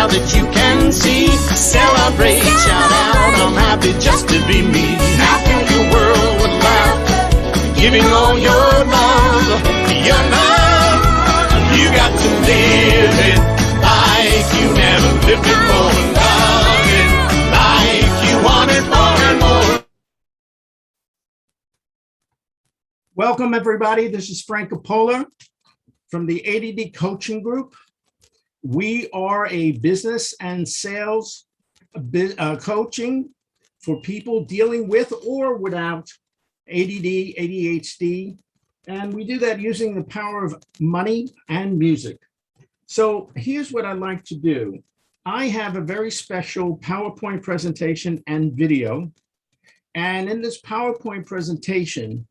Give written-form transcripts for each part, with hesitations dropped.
now that you can see. Celebrate, shout out, I'm happy just to be me. Half of the world would laugh, giving all your love. Your love, you got to live it like you never lived before. Love it like you want it more and more. Welcome, everybody. This is Frank Coppola from the ADD Coaching Group. We are a business and sales coaching for people dealing with or without ADD, ADHD, and we do that using the power of money and music. So here's what I'd like to do. I have a very special PowerPoint presentation and video, and in this PowerPoint presentation,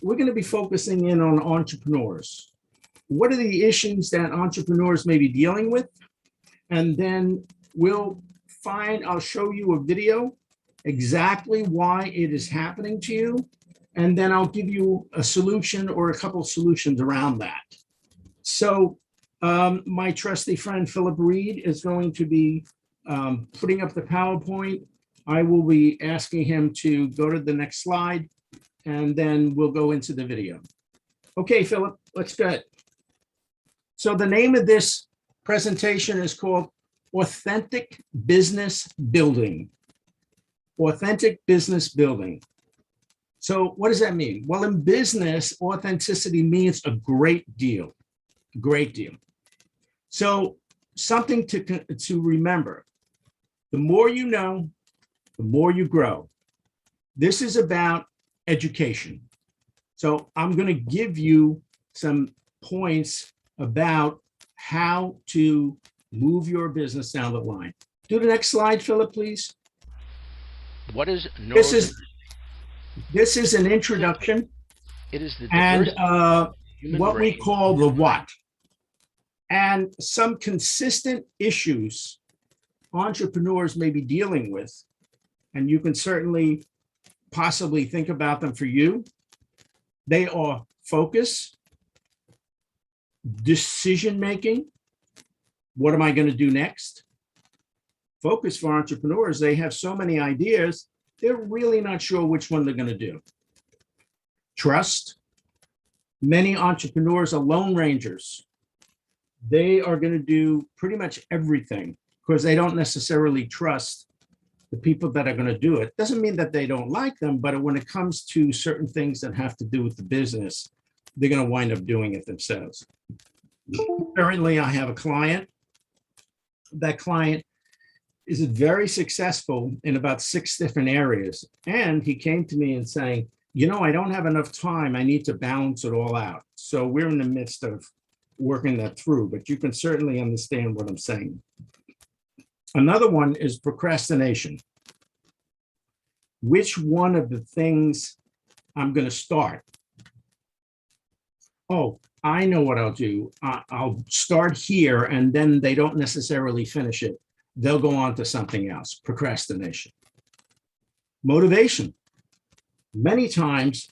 we're going to be focusing in on entrepreneurs. What are the issues that entrepreneurs may be dealing with? And then I'll show you a video, exactly why it is happening to you. And then I'll give you a solution or a couple of solutions around that. So my trusty friend, Philip Reed, is going to be putting up the PowerPoint. I will be asking him to go to the next slide, and then we'll go into the video. Okay, Philip, let's go. So the name of this presentation is called Authentic Business Building. Authentic Business Building. So what does that mean? Well, in business, authenticity means a great deal, great deal. So something to remember, the more you know, the more you grow. This is about education. So I'm going to give you some points about how to move your business down the line. Do the next slide, Philip, please. What is this is an introduction. It is the and what brain. we call the what, and some consistent issues entrepreneurs may be dealing with, and you can certainly possibly think about them for you. They are focus, decision making. What am I going to do next? Focus for entrepreneurs, they have so many ideas, they're really not sure which one they're going to do. Trust. Many entrepreneurs are lone rangers. They are going to do pretty much everything because they don't necessarily trust the people that are going to do it. Doesn't mean that they don't like them, but when it comes to certain things that have to do with the business, they're going to wind up doing it themselves. Currently, I have a client. That client is very successful in about 6 different areas. And he came to me and saying, you know, I don't have enough time. I need to balance it all out. So we're in the midst of working that through, but you can certainly understand what I'm saying. Another one is procrastination. Which one of the things I'm going to start? Oh, I know what I'll do. I'll start here, and then they don't necessarily finish it. They'll go on to something else. Procrastination. Motivation. Many times,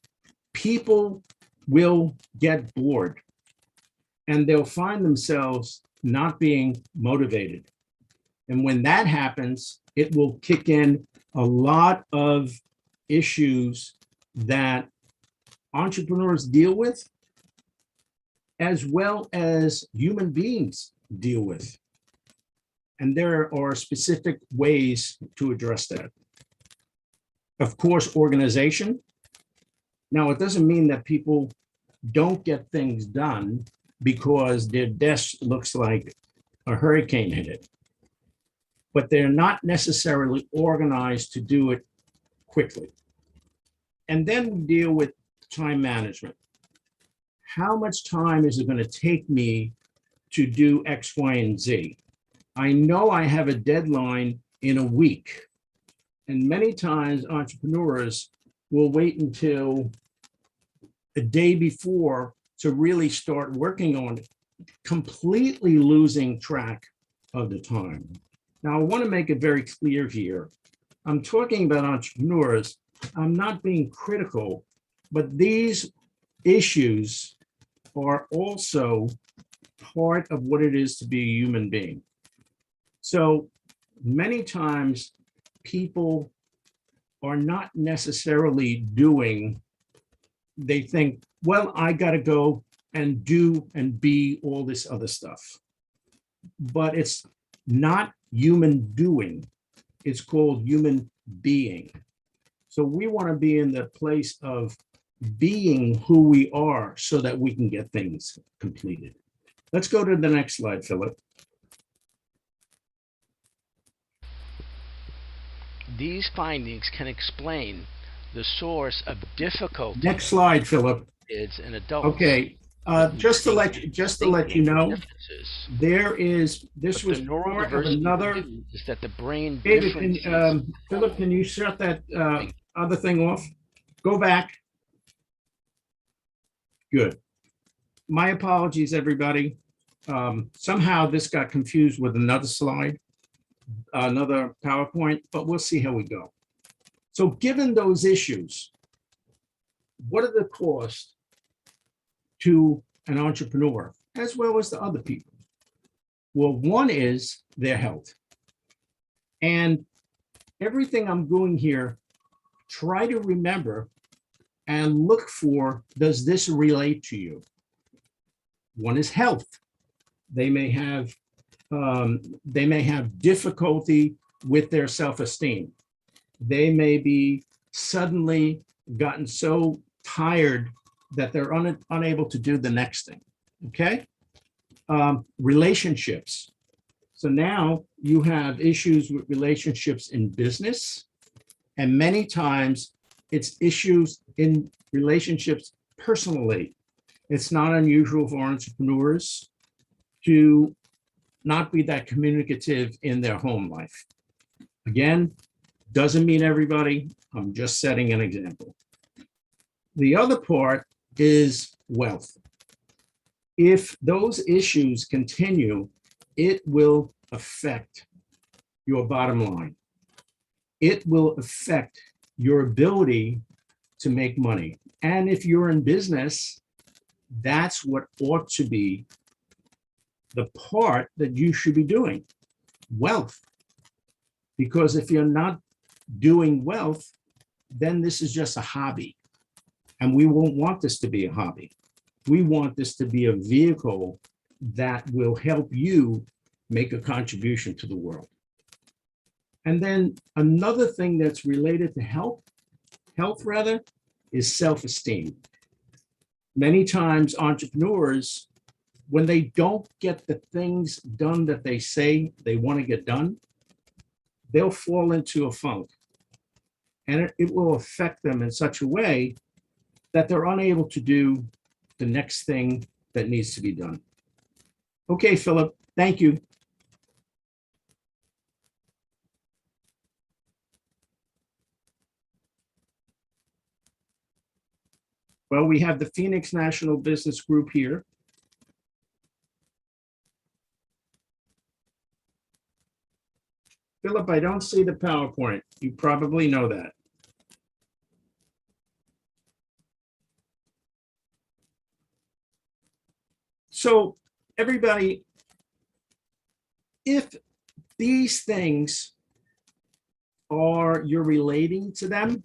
people will get bored, and they'll find themselves not being motivated. And when that happens, it will kick in a lot of issues that entrepreneurs deal with, as well as human beings deal with. And there are specific ways to address that. Of course, organization. Now, it doesn't mean that people don't get things done because their desk looks like a hurricane hit it. But they're not necessarily organized to do it quickly. And then we deal with time management. How much time is it going to take me to do X, Y, and Z? I know I have a deadline in a week. And many times entrepreneurs will wait until a day before to really start working on it, completely losing track of the time. Now, I want to make it very clear here. I'm talking about entrepreneurs. I'm not being critical, but these issues are also part of what it is to be a human being. So many times people are not necessarily doing, they think, well, I got to go and do and be all this other stuff. But it's not human doing. It's called human being. So we want to be in the place of being who we are so that we can get things completed. Let's go to the next slide, Philip. These findings can explain the source of difficulty Next slide, Philip. kids and adults. Okay, just to let you know, differences. this was The part of neurodiversity another. is that the brain David, differences. Philip, can you shut that other thing off? Go back. Good. My apologies, everybody. Somehow this got confused with another slide, another PowerPoint, but we'll see how we go. So given those issues, what are the costs to an entrepreneur as well as to other people? Well, one is their health. And everything I'm doing here, try to remember and look for, does this relate to you? One is health. They may have difficulty with their self-esteem. They may be suddenly gotten so tired that they're unable to do the next thing. Okay. Relationships. So now you have issues with relationships in business, and many times it's issues in relationships personally. It's not unusual for entrepreneurs to not be that communicative in their home life. Again, doesn't mean everybody. I'm just setting an example. The other part is wealth. If those issues continue, it will affect your bottom line. It will affect your ability to make money. And if you're in business, that's what ought to be the part that you should be doing, wealth. Because if you're not doing wealth, then this is just a hobby. And we won't want this to be a hobby. We want this to be a vehicle that will help you make a contribution to the world. And then another thing that's related to health rather, is self-esteem. Many times entrepreneurs, when they don't get the things done that they say they want to get done, they'll fall into a funk. And it will affect them in such a way that they're unable to do the next thing that needs to be done. Okay, Philip, thank you. Well, we have the Phoenix National Business Group here. Philip, I don't see the PowerPoint. You probably know that. So everybody, if these things you're relating to them,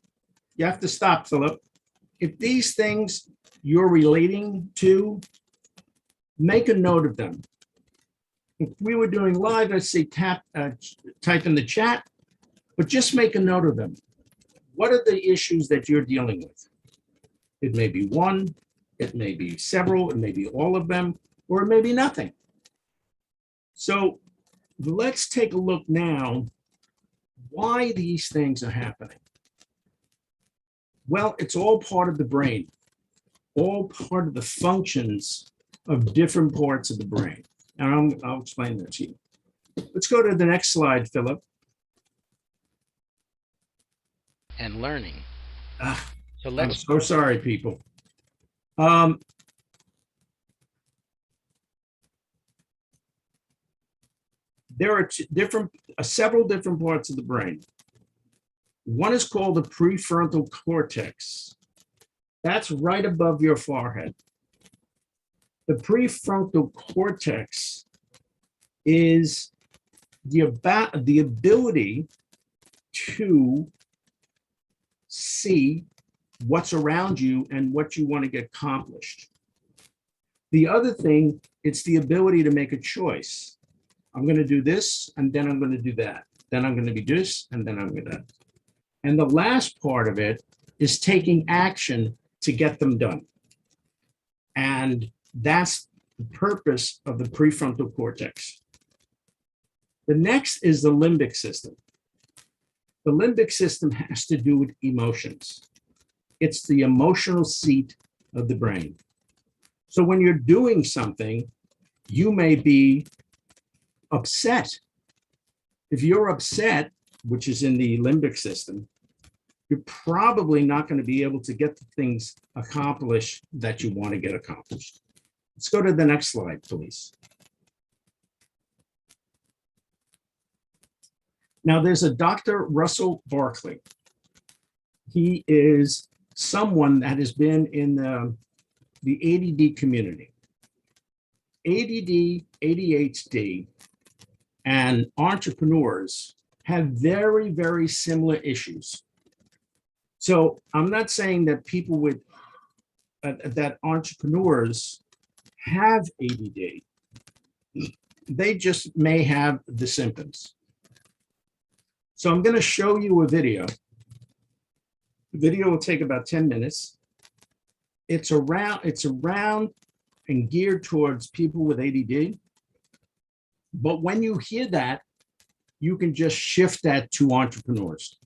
you have to stop, Philip. If these things you're relating to, make a note of them. If we were doing live, I'd say type in the chat, but just make a note of them. What are the issues that you're dealing with? It may be one, it may be several, it may be all of them, or it may be nothing. So let's take a look now why these things are happening. Well, it's all part of the brain, all part of the functions of different parts of the brain. And I'll explain that to you. Let's go to the next slide, Philip. And learning. So I'm let's so sorry, people. There are several different parts of the brain. One is called the prefrontal cortex. That's right above your forehead. The prefrontal cortex is the ability to see what's around you and what you want to get accomplished. The other thing, it's the ability to make a choice. I'm going to do this, and then I'm going to do that. Then I'm going to do this, and then I'm going to. And the last part of it is taking action to get them done. And that's the purpose of the prefrontal cortex. The next is the limbic system. The limbic system has to do with emotions. It's the emotional seat of the brain. So when you're doing something, you may be upset. If you're upset, which is in the limbic system, you're probably not going to be able to get the things accomplished that you want to get accomplished. Let's go to the next slide, please. Now, there's a Dr. Russell Barkley. He is someone that has been in the ADD community. ADD, ADHD, and entrepreneurs have very, very similar issues. So I'm not saying that people with, that entrepreneurs have ADD. They just may have the symptoms. So I'm going to show you a video. The video will take about 10 minutes. It's around and geared towards people with ADD. But when you hear that, you can just shift that to entrepreneurs.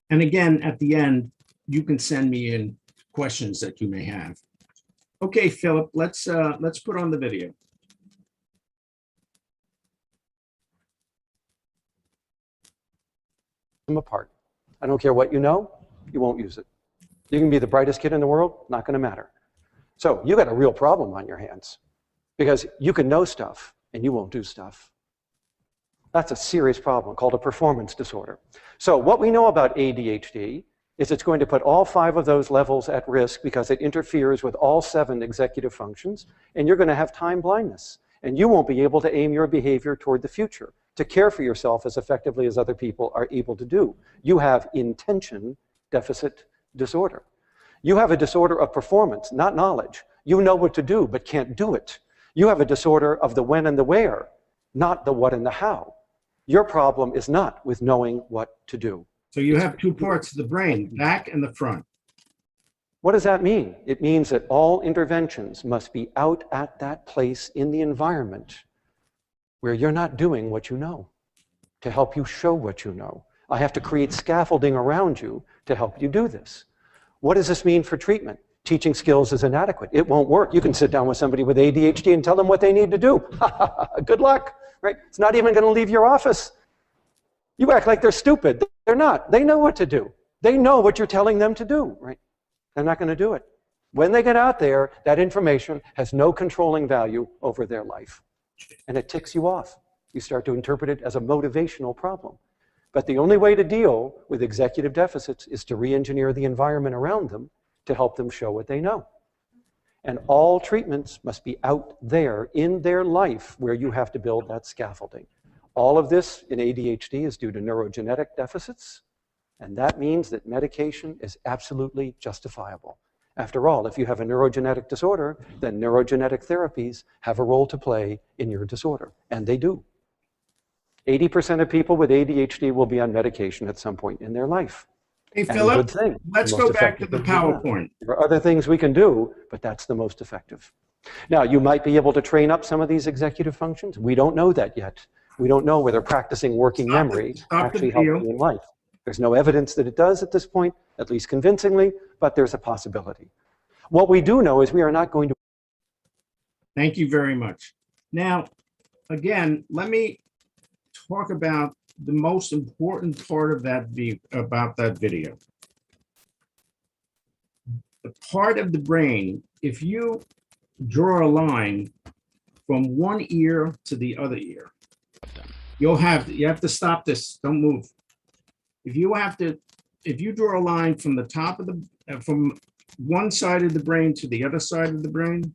And again, at the end, you can send me in questions that you may have. Okay, Philip, let's put on the video. Them apart. I don't care what you know, you won't use it. You can be the brightest kid in the world, not going to matter. So you got a real problem on your hands because you can know stuff and you won't do stuff. That's a serious problem called a performance disorder. So what we know about ADHD is it's going to put all 5 of those levels at risk because it interferes with all 7 executive functions, and you're going to have time blindness, and you won't be able to aim your behavior toward the future, to care for yourself as effectively as other people are able to do. You have intention deficit disorder. You have a disorder of performance, not knowledge. You know what to do, but can't do it. You have a disorder of the when and the where, not the what and the how. Your problem is not with knowing what to do. So you have 2 parts of the brain, back and the front. What does that mean? It means that all interventions must be out at that place in the environment where you're not doing what you know, to help you show what you know. I have to create scaffolding around you to help you do this. What does this mean for treatment? Teaching skills is inadequate. It won't work. You can sit down with somebody with ADHD and tell them what they need to do. Good luck, right? It's not even going to leave your office. You act like they're stupid. They're not. They know what to do. They know what you're telling them to do, right? They're not going to do it. When they get out there, that information has no controlling value over their life. And it ticks you off. You start to interpret it as a motivational problem. But the only way to deal with executive deficits is to re-engineer the environment around them to help them show what they know. And all treatments must be out there in their life where you have to build that scaffolding. All of this in ADHD is due to neurogenetic deficits, and that means that medication is absolutely justifiable. After all, if you have a neurogenetic disorder, then neurogenetic therapies have a role to play in your disorder, and they do. 80% of people with ADHD will be on medication at some point in their life. Hey, Philip, let's go back to the PowerPoint. There are other things we can do, but that's the most effective. Now, you might be able to train up some of these executive functions. We don't know that yet. We don't know whether practicing working memory actually helps you in life. There's no evidence that it does at this point, at least convincingly, but there's a possibility. What we do know is we are not going to. Thank you very much. Now, again, let me talk about the most important part of that video. The part of the brain, if you draw a line from one ear to the other ear, you have to stop this. Don't move. If you draw a line from the top of from one side of the brain to the other side of the brain,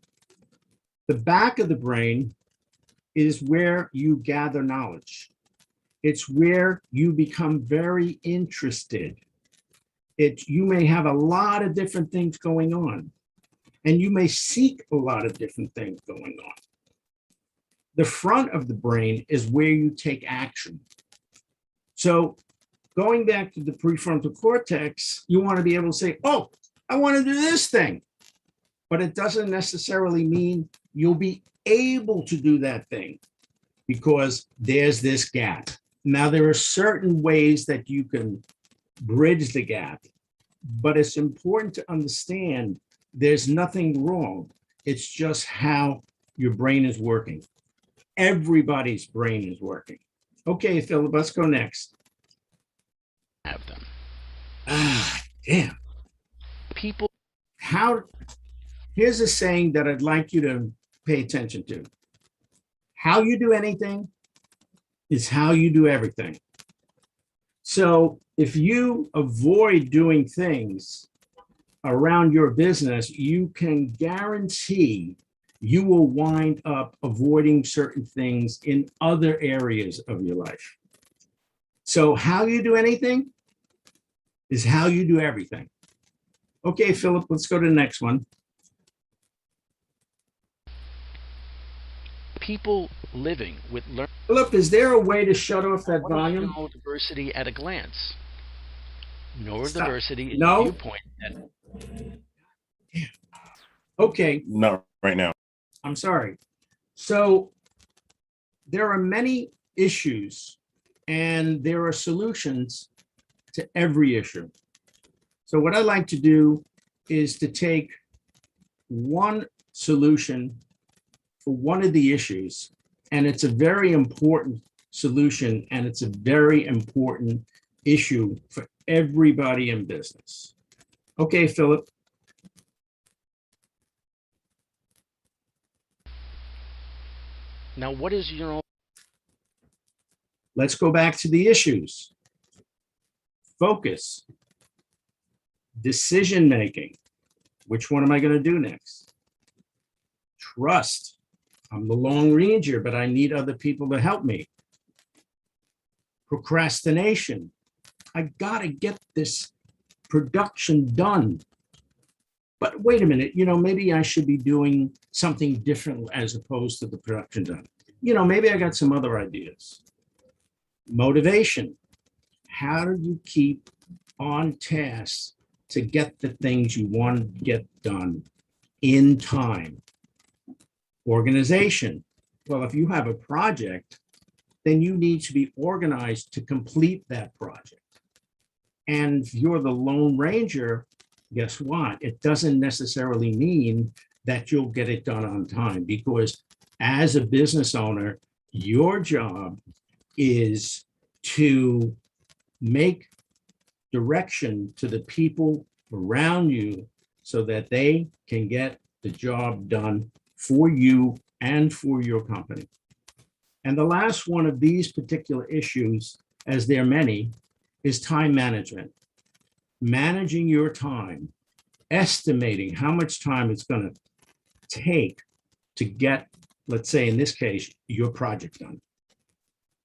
the back of the brain is where you gather knowledge. It's where you become very interested. You may have a lot of different things going on, and you may seek a lot of different things going on. The front of the brain is where you take action. So going back to the prefrontal cortex, you want to be able to say, oh, I want to do this thing. But it doesn't necessarily mean you'll be able to do that thing because there's this gap. Now, there are certain ways that you can bridge the gap, but it's important to understand there's nothing wrong. It's just how your brain is working. Everybody's brain is working. Okay, Philip, let's go next. Have them. Damn. People. Here's a saying that I'd like you to pay attention to. How you do anything is how you do everything. So if you avoid doing things around your business, you can guarantee you will wind up avoiding certain things in other areas of your life. So how you do anything is how you do everything. Okay, Philip, let's go to the next one. People living with Philip, is there a way to shut off that volume? Neurodiversity at a glance. Neurodiversity is No. a viewpoint that. Okay. Not right now. I'm sorry. So there are many issues and there are solutions to every issue. So what I like to do is to take one solution for one of the issues, and it's a very important solution, and it's a very important issue for everybody in business. Okay, Philip. Now, what is your? Let's go back to the issues. Focus. Decision making. Which one am I going to do next? Trust. I'm the Lone Ranger, but I need other people to help me. Procrastination. I got to get this production done. But wait a minute, maybe I should be doing something different as opposed to the production done. Maybe I got some other ideas. Motivation. How do you keep on task to get the things you want to get done in time? Organization. Well, if you have a project, then you need to be organized to complete that project. And if you're the Lone Ranger, guess what? It doesn't necessarily mean that you'll get it done on time, because as a business owner, your job is to make direction to the people around you so that they can get the job done for you and for your company. And the last one of these particular issues, as there are many, is time management. Managing your time, estimating how much time it's going to take to get, let's say in this case, your project done.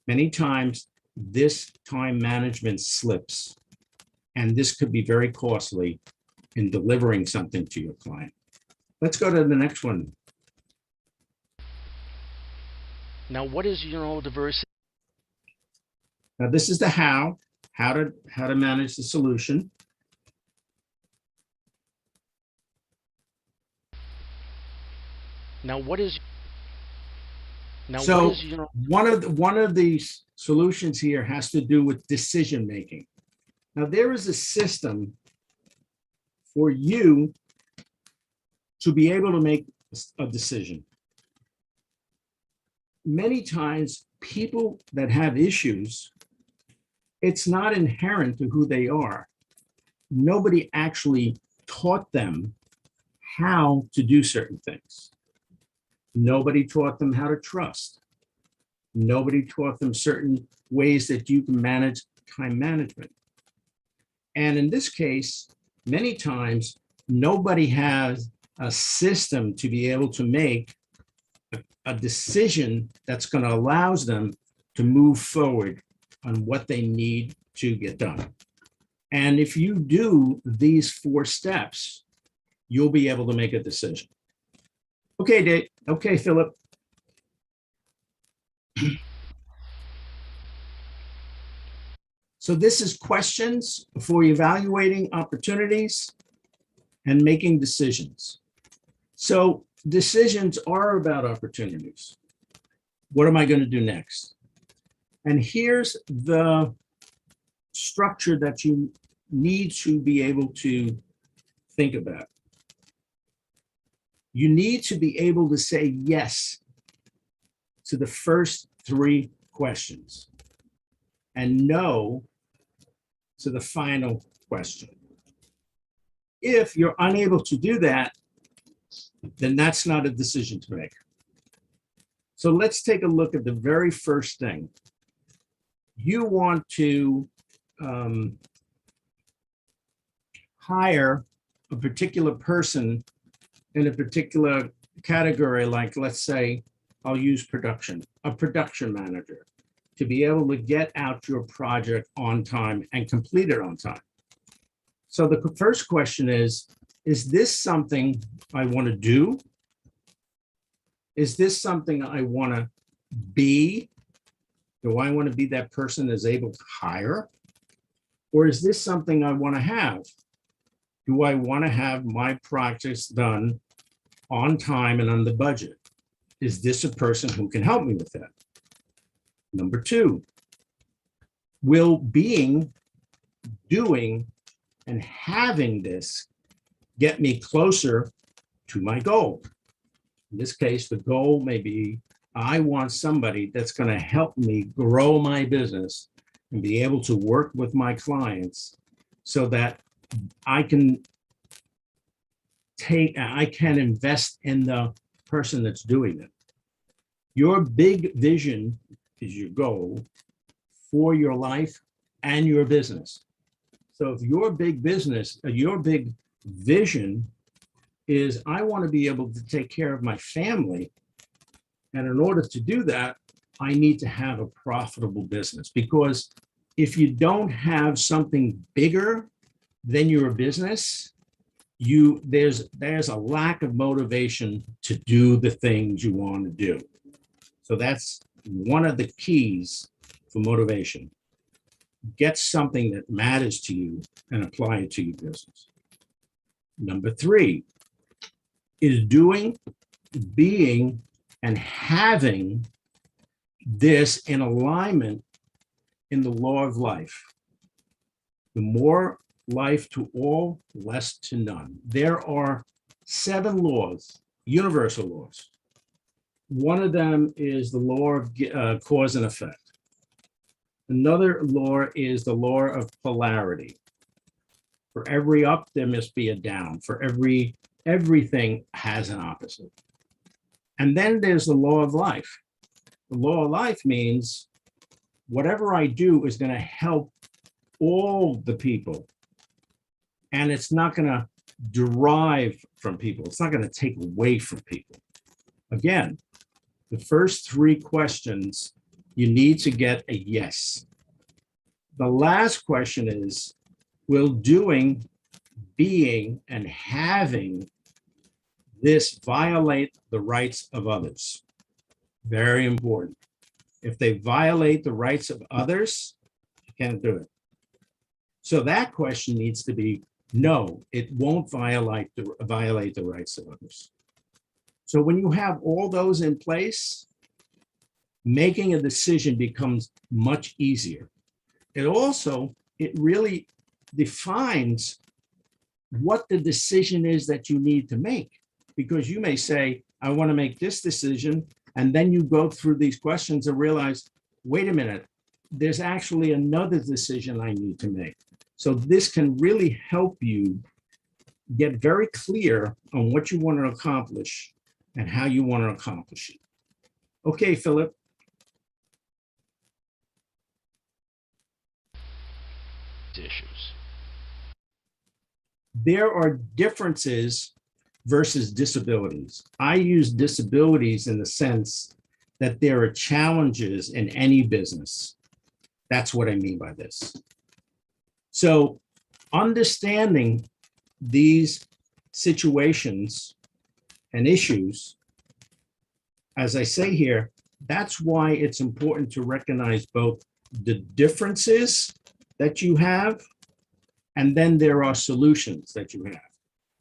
Many times this time management slips, and this could be very costly in delivering something to your client. Let's go to the next one. Now, what is neurodiversity? Now, this is the how to manage the solution. Now, what is? Now, So what is one of the solutions here has to do with decision making. Now, there is a system for you to be able to make a decision. Many times, people that have issues, it's not inherent to who they are. Nobody actually taught them how to do certain things. Nobody taught them how to trust. Nobody taught them certain ways that you can manage time management. And in this case, many times, nobody has a system to be able to make a decision that's going to allow them to move forward on what they need to get done. And if you do these 4 steps, you'll be able to make a decision. Okay, Dave. Okay, Philip. So this is questions for evaluating opportunities and making decisions. So decisions are about opportunities. What am I going to do next? And here's the structure that you need to be able to think about. You need to be able to say yes to the first 3 questions and no to the final question. If you're unable to do that, then that's not a decision to make. So let's take a look at the very first thing. You want to hire a particular person in a particular category, like let's say, I'll use production, a production manager, to be able to get out your project on time and complete it on time. So the first question is this something I want to do? Is this something I want to be? Do I want to be that person that's able to hire? Or is this something I want to have? Do I want to have my projects done on time and on the budget? Is this a person who can help me with that? Number 2, will being, doing, and having this get me closer to my goal? In this case, the goal may be, I want somebody that's going to help me grow my business and be able to work with my clients so that I can invest in the person that's doing it. Your big vision is your goal for your life and your business. So if your big business, your big vision is, I want to be able to take care of my family, and in order to do that, I need to have a profitable business. Because if you don't have something bigger than your business, there's a lack of motivation to do the things you want to do. So that's one of the keys for motivation. Get something that matters to you and apply it to your business. Number 3 is doing, being, and having this in alignment in the law of life. The more life to all, less to none. There are 7 laws, universal laws. One of them is the law of cause and effect. Another law is the law of polarity. For every up, there must be a down. For everything has an opposite. And then there's the law of life. The law of life means whatever I do is going to help all the people. And it's not going to derive from people. It's not going to take away from people. Again, the first 3 questions, you need to get a yes. The last question is, will doing, being, and having this violate the rights of others? Very important. If they violate the rights of others, you can't do it. So that question needs to be, no, it won't violate the rights of others. So when you have all those in place, making a decision becomes much easier. It really defines what the decision is that you need to make. Because you may say, I want to make this decision, and then you go through these questions and realize, wait a minute, there's actually another decision I need to make. So this can really help you get very clear on what you want to accomplish and how you want to accomplish it. Okay, Philip. Issues. There are differences versus disabilities. I use disabilities in the sense that there are challenges in any business. That's what I mean by this. So understanding these situations and issues, as I say here, that's why it's important to recognize both the differences that you have, and then there are solutions that you have.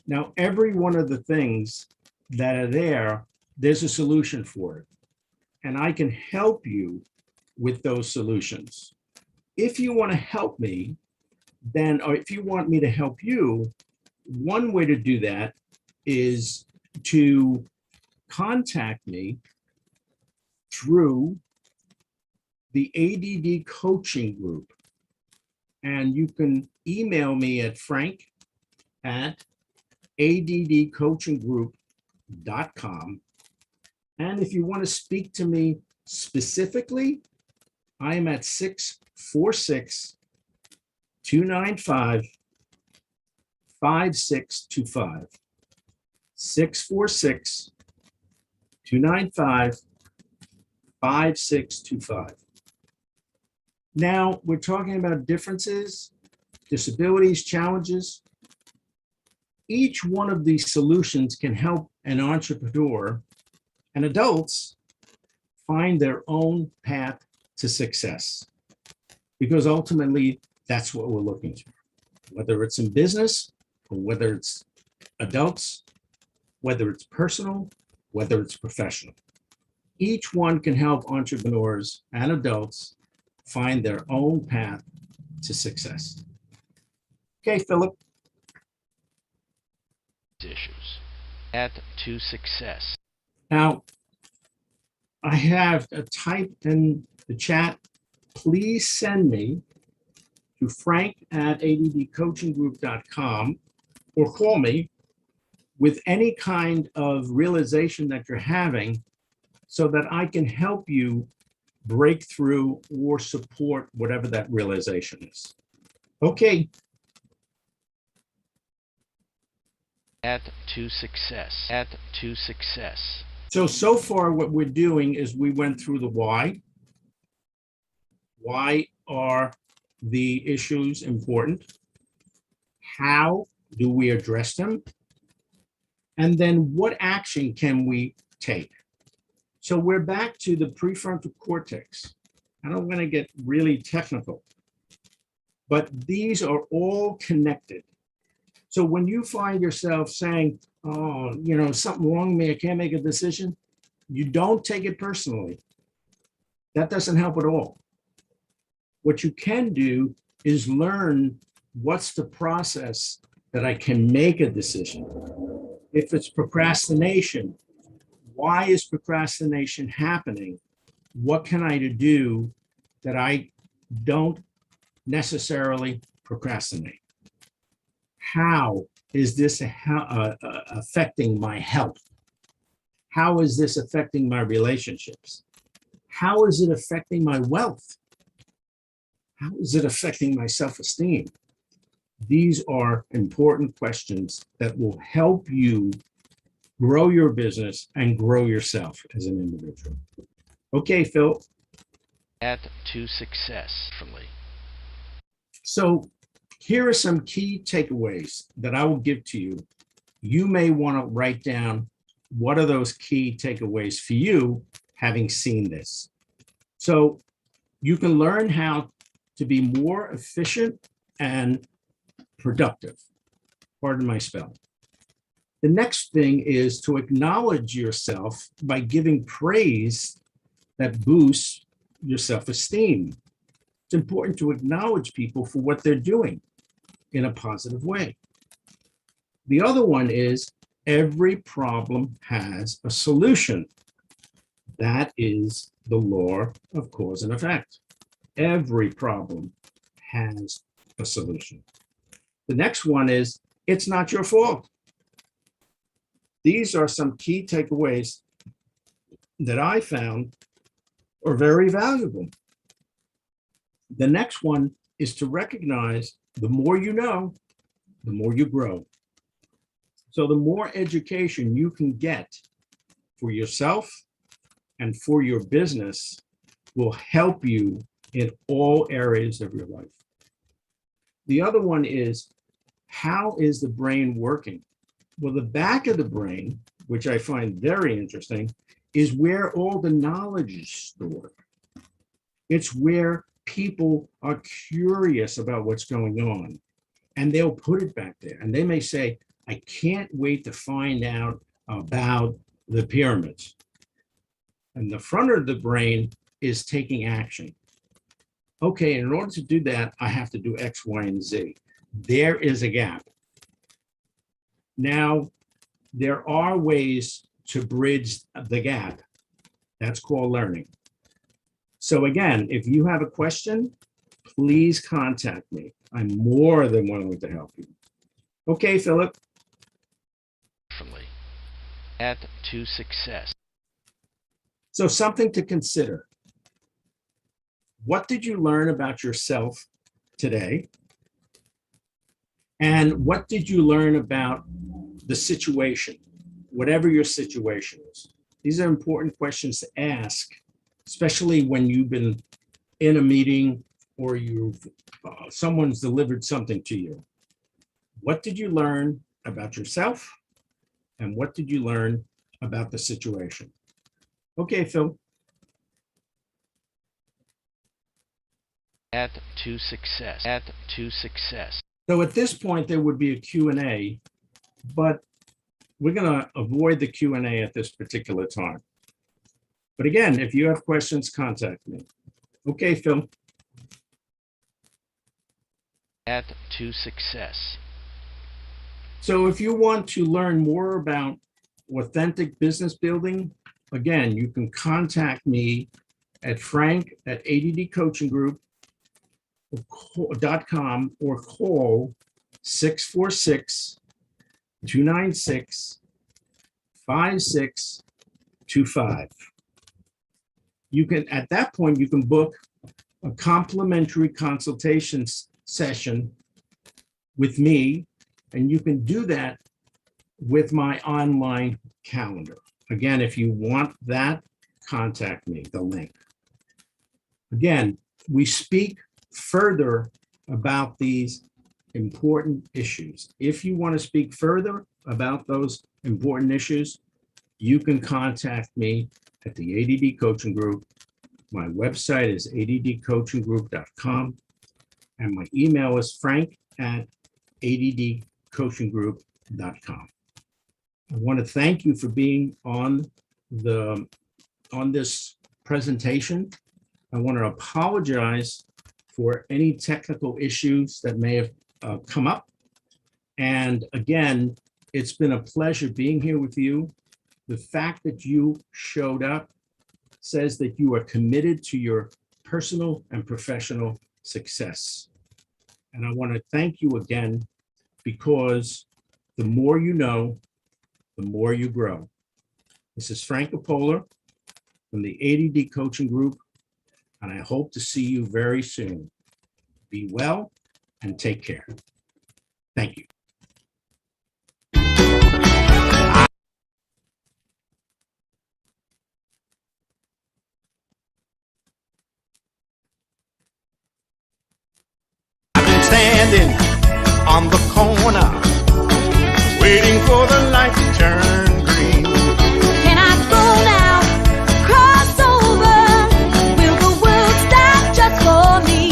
Now, every one of the things that are there, there's a solution for it. And I can help you with those solutions. If you want to help me, then, or if you want me to help you, one way to do that is to contact me through the ADD coaching group. And you can email me at frank@addcoachinggroup.com. And if you want to speak to me specifically, I am at 646-295-5625. 646-295-5625. Now, we're talking about differences, disabilities, challenges. Each one of these solutions can help an entrepreneur and adults find their own path to success. Because ultimately, that's what we're looking for. Whether it's in business, or whether it's adults, whether it's personal, whether it's professional. Each one can help entrepreneurs and adults find their own path to success. Okay, Philip. Issues. Path to success. Now, I have typed in the chat, please send me to frank@addcoachinggroup.com or call me with any kind of realization that you're having so that I can help you break through or support whatever that realization is. Okay. Path to success. Path to success. So far what we're doing is we went through the why. Why are the issues important? How do we address them? And then what action can we take? So we're back to the prefrontal cortex. I don't want to get really technical, but these are all connected. So when you find yourself saying, oh, something wrong with me, I can't make a decision, you don't take it personally. That doesn't help at all. What you can do is learn what's the process that I can make a decision. If it's procrastination, why is procrastination happening? What can I do that I don't necessarily procrastinate? How is this affecting my health? How is this affecting my relationships? How is it affecting my wealth? How is it affecting my self-esteem? These are important questions that will help you grow your business and grow yourself as an individual. Okay, Phil. Path to success. So here are some key takeaways that I will give to you. You may want to write down what are those key takeaways for you having seen this. So you can learn how to be more efficient and productive. Pardon my spelling. The next thing is to acknowledge yourself by giving praise that boosts your self-esteem. It's important to acknowledge people for what they're doing in a positive way. The other one is every problem has a solution. That is the law of cause and effect. Every problem has a solution. The next one is it's not your fault. These are some key takeaways that I found are very valuable. The next one is to recognize the more you know, the more you grow. So the more education you can get for yourself and for your business will help you in all areas of your life. The other one is, how is the brain working? Well, the back of the brain, which I find very interesting, is where all the knowledge is stored. It's where people are curious about what's going on, and they'll put it back there. And they may say, I can't wait to find out about the pyramids. And the front of the brain is taking action. Okay, in order to do that, I have to do X, Y, and Z. There is a gap. Now, there are ways to bridge the gap. That's called learning. So again, if you have a question, please contact me. I'm more than willing to help you. Okay, Philip. Path to success. So something to consider. What did you learn about yourself today? And what did you learn about the situation, whatever your situation is? These are important questions to ask, especially when you've been in a meeting or someone's delivered something to you. What did you learn about yourself? And what did you learn about the situation? Okay, Phil. Path to success. Path to success. So at this point, there would be a Q&A, but we're going to avoid the Q&A at this particular time. But again, if you have questions, contact me. Okay, Phil. Path to success. So if you want to learn more about authentic business building, again, you can contact me at frank@addcoachinggroup.com or call 646-296-5625. You can, at that point, you can book a complimentary consultation session with me, and you can do that with my online calendar. Again, if you want that, contact me, the link. Again, we speak further about these important issues. If you want to speak further about those important issues, you can contact me at the ADD Coaching Group. My website is addcoachinggroup.com, and my email is frank@addcoachinggroup.com. I want to thank you for being on this presentation. I want to apologize for any technical issues that may have come up. And again, it's been a pleasure being here with you. The fact that you showed up says that you are committed to your personal and professional success. And I want to thank you again, because the more you know, the more you grow. This is Frank Coppola from the ADD Coaching Group, and I hope to see you very soon. Be well and take care. Thank you. I've been standing on the corner, waiting for the light to turn green. Can I go now? Cross over? Will the world stop just for me?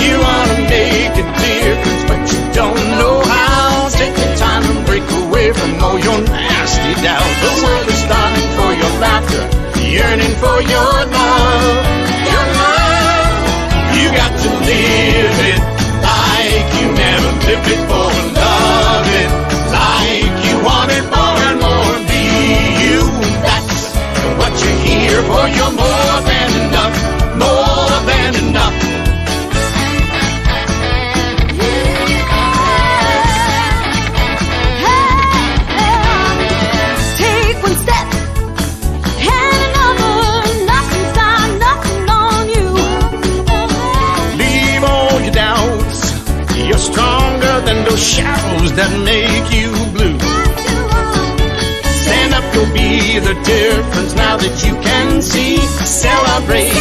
You want to make a difference, but you don't know how. Take the time and break away from all your nasty doubts. The world is starting for your laughter, yearning for your love. Your love, you got to live it like you never lived before. Love it like you want it more and more. Be you, that's what you're here for. You're more than enough, more than enough. Take one step and another. Nothing's got nothing on you. Leave all your doubts. You're stronger than those shadows that make you blue. Stand up, you'll be the difference now that you can see. Celebrate.